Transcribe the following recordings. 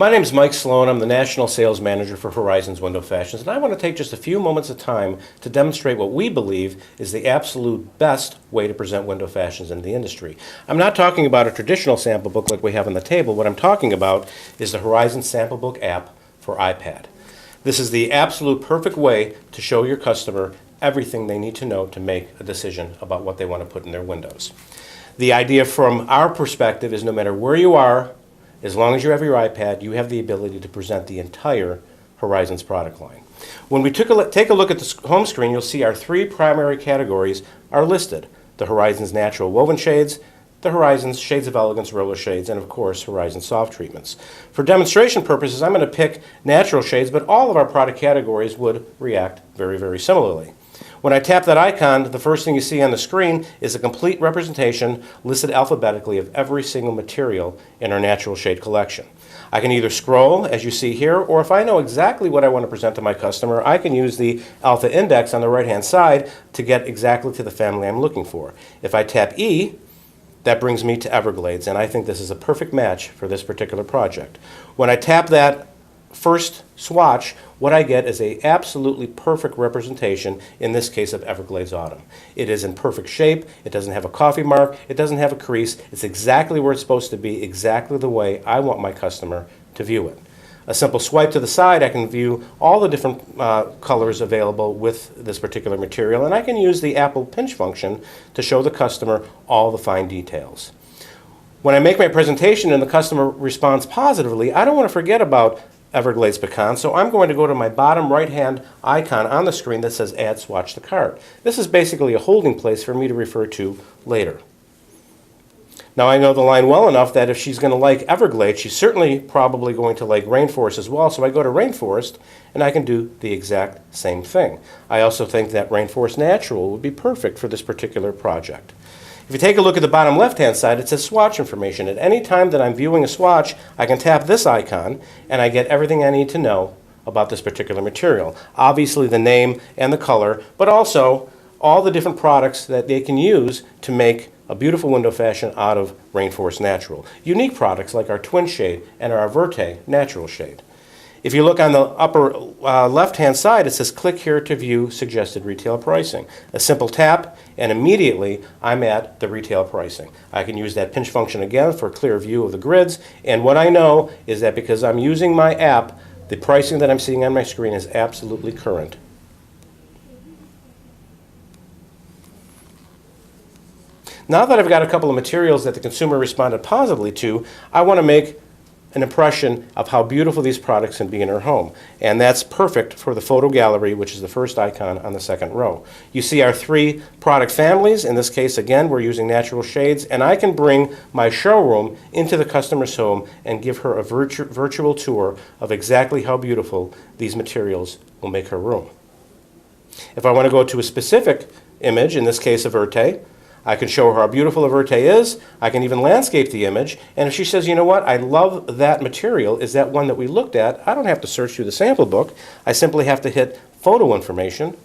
My name is Mike Sloan. I'm the National Sales Manager for Horizons Window Fashions, and I want to take just a few moments of time to demonstrate what we believe is the absolute best way to present window fashions in the industry. I'm not talking about a traditional sample book like we have on the table. What I'm talking about is the Horizons Sample Book app for iPad. This is the absolute perfect way to show your customer everything they need to know to make a decision about what they want to put in their windows. The idea from our perspective is no matter where you are, as long as you have your iPad, you have the ability to present the entire Horizons product line. When we take a look at the home screen, you'll see our three primary categories are listed. The Horizons Natural Woven Shades, the Horizons Shades of Elegance Roller Shades, and of course, Horizons Soft Treatments. For demonstration purposes, I'm going to pick natural shades, but all of our product categories would react very, very similarly. When I tap that icon, the first thing you see on the screen is a complete representation listed alphabetically of every single material in our natural shade collection. I can either scroll, as you see here, or if I know exactly what I want to present to my customer, I can use the alpha index on the right-hand side to get exactly to the family I'm looking for. If I tap E, that brings me to Everglades, and I think this is a perfect match for this particular project. When I tap that first swatch, what I get is an absolutely perfect representation, in this case of Everglades Autumn. It is in perfect shape, it doesn't have a coffee mark, it doesn't have a crease, it's exactly where it's supposed to be, exactly the way I want my customer to view it. A simple swipe to the side, I can view all the different colors available with this particular material, and I can use the Apple pinch function to show the customer all the fine details. When I make my presentation and the customer responds positively, I don't want to forget about Everglades Pecan, so I'm going to go to my bottom right-hand icon on the screen that says Add Swatch to Cart. This is basically a holding place for me to refer to later. Now I know the line well enough that if she's going to like Everglades, she's certainly probably going to like Rainforest as well, so I go to Rainforest and I can do the exact same thing. I also think that Rainforest Natural would be perfect for this particular project. If you take a look at the bottom left-hand side, it says swatch information. At any time that I'm viewing a swatch, I can tap this icon and I get everything I need to know about this particular material. Obviously the name and the color, but also all the different products that they can use to make a beautiful window fashion out of Rainforest Natural. Unique products like our Twin Shade and our Verte Natural Shade. If you look on the upper left-hand side, it says click here to view suggested retail pricing. A simple tap, and immediately I'm at the retail pricing. I can use that pinch function again for a clear view of the grids, and what I know is that because I'm using my app, the pricing that I'm seeing on my screen is absolutely current. Now that I've got a couple of materials that the consumer responded positively to, I want to make an impression of how beautiful these products can be in her home. And that's perfect for the photo gallery, which is the first icon on the second row. You see our three product families. In this case, again, we're using natural shades, and I can bring my showroom into the customer's home and give her a virtual tour of exactly how beautiful these materials will make her room. If I want to go to a specific image, in this case a Verte, I can show her how beautiful a Verte is. I can even landscape the image. And if she says, you know what, I love that material, is that one that we looked at, I don't have to search through the sample book. I simply have to hit photo information,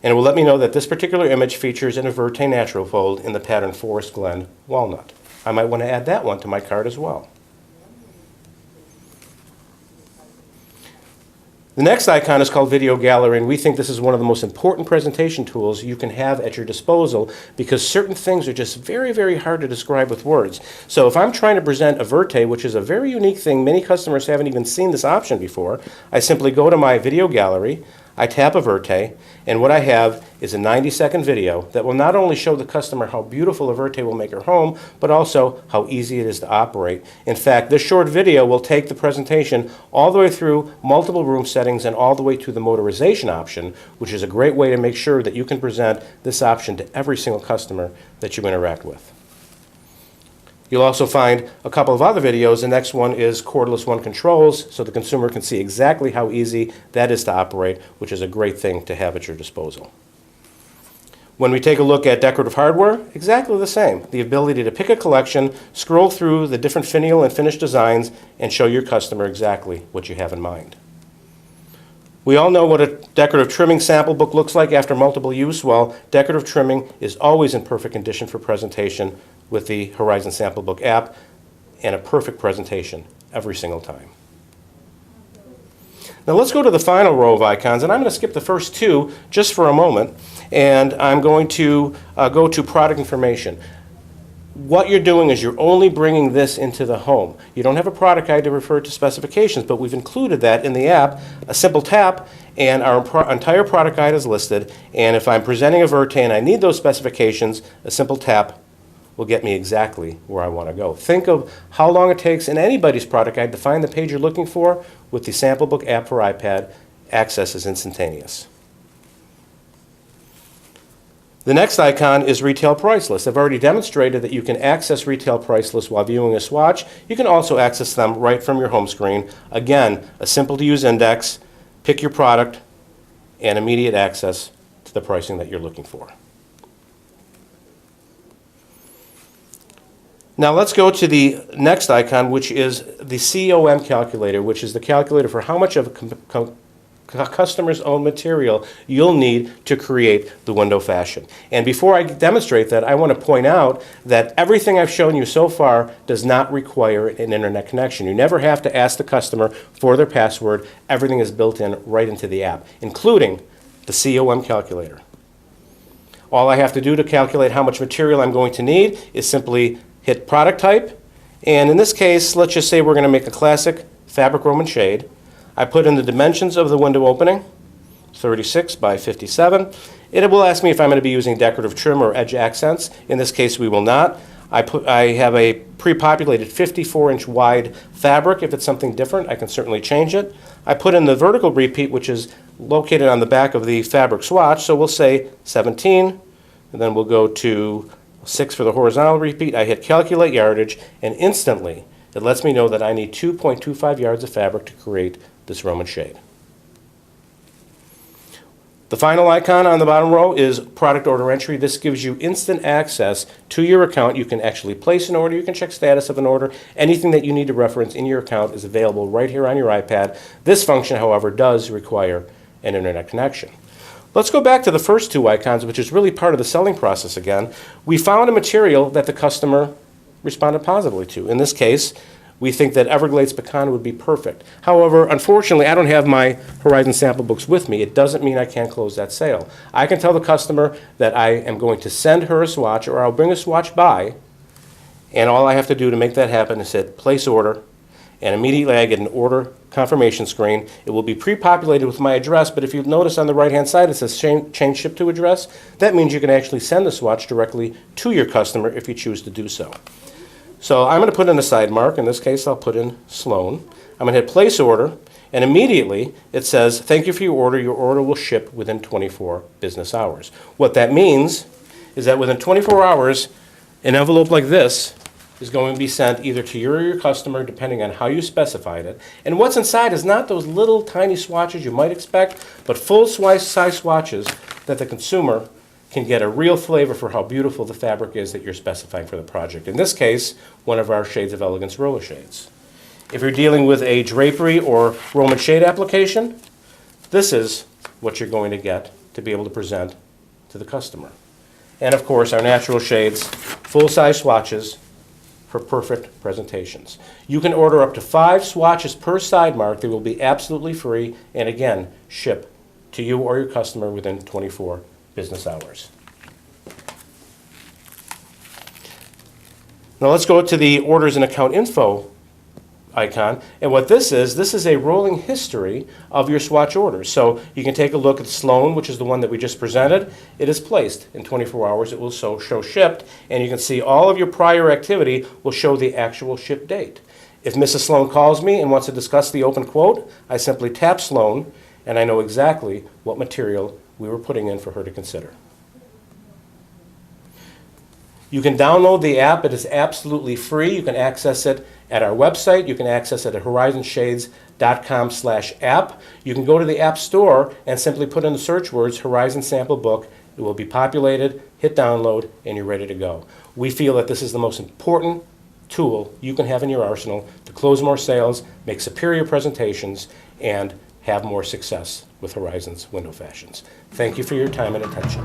and it will let me know that this particular image features in a Verte Natural fold in the pattern Forest Glen Walnut. I might want to add that one to my cart as well. The next icon is called Video Gallery, and we think this is one of the most important presentation tools you can have at your disposal because certain things are just very, very hard to describe with words. So if I'm trying to present a Verte, which is a very unique thing, many customers haven't even seen this option before, I simply go to my Video Gallery, I tap a Verte, and what I have is a 90-second video that will not only show the customer how beautiful a Verte will make her home, but also how easy it is to operate. In fact, this short video will take the presentation all the way through multiple room settings and all the way to the motorization option, which is a great way to make sure that you can present this option to every single customer that you interact with. You'll also find a couple of other videos. The next one is cordless one controls, so the consumer can see exactly how easy that is to operate, which is a great thing to have at your disposal. When we take a look at decorative hardware, exactly the same. The ability to pick a collection, scroll through the different finial and finished designs, and show your customer exactly what you have in mind. We all know what a decorative trimming sample book looks like after multiple use. Well, decorative trimming is always in perfect condition for presentation with the Horizons Sample Book app, and a perfect presentation every single time. Now let's go to the final row of icons, and I'm going to skip the first two just for a moment, and I'm going to go to product information. What you're doing is you're only bringing this into the home. You don't have a product guide to refer to specifications, but we've included that in the app. A simple tap, and our entire product guide is listed, and if I'm presenting a Verte and I need those specifications, a simple tap will get me exactly where I want to go. Think of how long it takes in anybody's product guide to find the page you're looking for. With the Sample Book app for iPad, access is instantaneous. The next icon is Retail Price List. I've already demonstrated that you can access Retail Price List while viewing a swatch. You can also access them right from your home screen. Again, a simple-to-use index, pick your product, and immediate access to the pricing that you're looking for. Now let's go to the next icon, which is the C.O.M calculator, which is the calculator for how much of a customer's own material you'll need to create the window fashion. And before I demonstrate that, I want to point out that everything I've shown you so far does not require an internet connection. You never have to ask the customer for their password. Everything is built in right into the app, including the C.O.M calculator. All I have to do to calculate how much material I'm going to need is simply hit product type, and in this case, let's just say we're going to make a classic fabric Roman shade. I put in the dimensions of the window opening, 36 by 57. It will ask me if I'm going to be using decorative trim or edge accents. In this case, we will not. I have a pre-populated 54-inch wide fabric. If it's something different, I can certainly change it. I put in the vertical repeat, which is located on the back of the fabric swatch, so we'll say 17, and then we'll go to 6 for the horizontal repeat. I hit calculate yardage, and instantly it lets me know that I need 2.25 yards of fabric to create this Roman shade. The final icon on the bottom row is product order entry. This gives you instant access to your account. You can actually place an order, you can check status of an order. Anything that you need to reference in your account is available right here on your iPad. This function, however, does require an internet connection. Let's go back to the first two icons, which is really part of the selling process again. We found a material that the customer responded positively to. In this case, we think that Everglades pecan would be perfect. However, unfortunately, I don't have my Horizon sample books with me. It doesn't mean I can't close that sale. I can tell the customer that I am going to send her a swatch, or I'll bring a swatch by, and all I have to do to make that happen is hit place order, and immediately I get an order confirmation screen. It will be pre-populated with my address, but if you notice on the right-hand side it says change ship to address. That means you can actually send the swatch directly to your customer if you choose to do so. So I'm going to put in a side mark. In this case, I'll put in Sloan. I'm going to hit place order, and immediately it says, thank you for your order. Your order will ship within 24 business hours. What that means is that within 24 hours, an envelope like this is going to be sent either to you or your customer, depending on how you specified it. And what's inside is not those little tiny swatches you might expect, but full-size swatches that the consumer can get a real flavor for how beautiful the fabric is that you're specifying for the project. In this case, one of our Shades of Elegance roller shades. If you're dealing with a drapery or Roman shade application, this is what you're going to get to be able to present to the customer. And of course, our natural shades, full-size swatches, for perfect presentations. You can order up to 5 swatches per side mark. They will be absolutely free, and again, ship to you or your customer within 24 business hours. Now let's go to the orders and account info icon, and what this is a rolling history of your swatch orders. So you can take a look at Sloan, which is the one that we just presented. It is placed in 24 hours. It will show shipped, and you can see all of your prior activity will show the actual ship date. If Mrs. Sloan calls me and wants to discuss the open quote, I simply tap Sloan, and I know exactly what material we were putting in for her to consider. You can download the app. It is absolutely free. You can access it at our website. You can access it at horizonshades.com/app. You can go to the App Store and simply put in the search words Horizon Sample Book. It will be populated, hit download, and you're ready to go. We feel that this is the most important tool you can have in your arsenal to close more sales, make superior presentations, and have more success with Horizon's window fashions. Thank you for your time and attention.